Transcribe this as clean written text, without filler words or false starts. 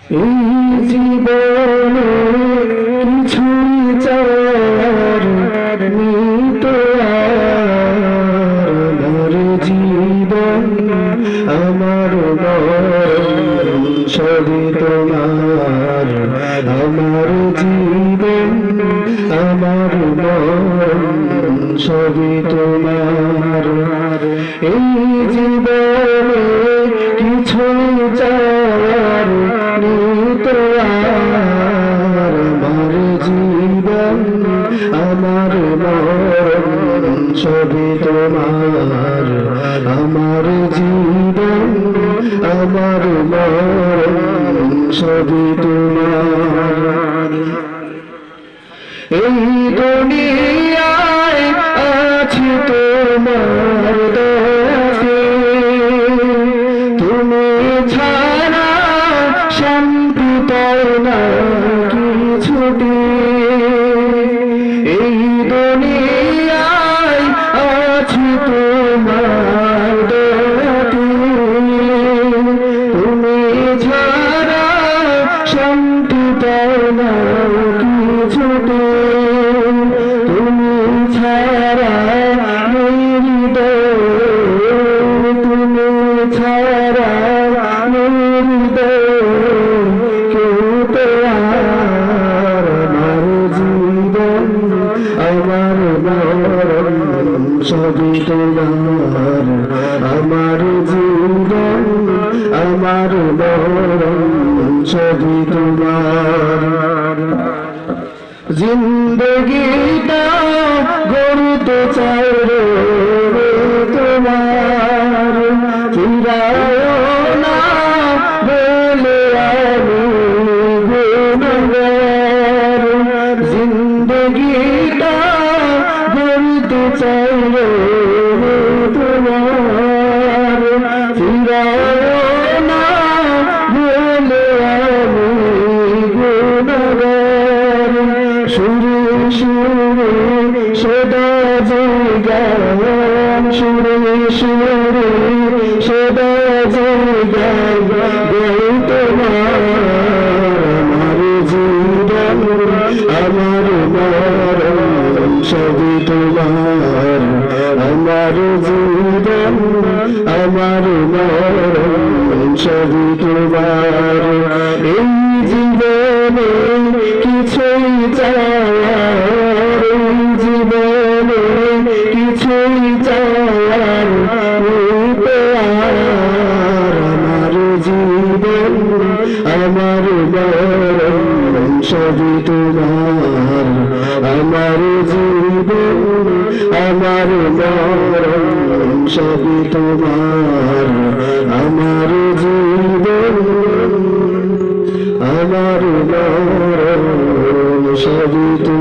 এই জীবনে কিছুই চাওয়ার নেই তো আর, আমার জীবন আমার মরণ সবই তোমার, আমার জীবন আমার মরণ সবই তোমার। এই জীবনে কিছুই চাওয়ার নেই তো আর, আমার জীবন আমার মরণ সবই তোমার, আমার জীবন আমার মরণ সবই তোমার। এই দুনিয়ায় আছি তোমার দয়াতে, তুমি ছাড়া শান্তি পাই না কিছুতে। এই দুনিয়ায় আছি তোমার দয়াতে, তুমি ছাড়া শান্তি পাই না কিছুতে। তুমি ছাড়া হৃদয়, তুমি ছাড়া হৃদয় কেউ তো আর, আমার জীবন আমার মরণ সবই তোমার, আমার জীবন আমার মরণ সবই তোমার। জিন্দগিটা গড়তে চাই রে তোমার, ফিরাও না বলে আমি গুনাহগার। জিন্দগিটা গড়তে চাই রে তোমার, ফিরাও না বলে আমি গুনাহগার। সুরে সুরে সদা জয়গান, সুরে সুরে সদা জয়গান গাই তোমার, আমার জীবন আমার মরণ সবই তোমার, আমার জীবন আমার মরণ সবই তোমার। এই জীবনে কিছুই চাওয়ার, এই জীবনে কিছুই চাওয়ার নেই তো আর, আমার জীবন আমার মরণ সবই তোমার, আমার জীবন আমার মরণ সবই তোমার, আমার জীবন আমার মরণ সবই তোমার।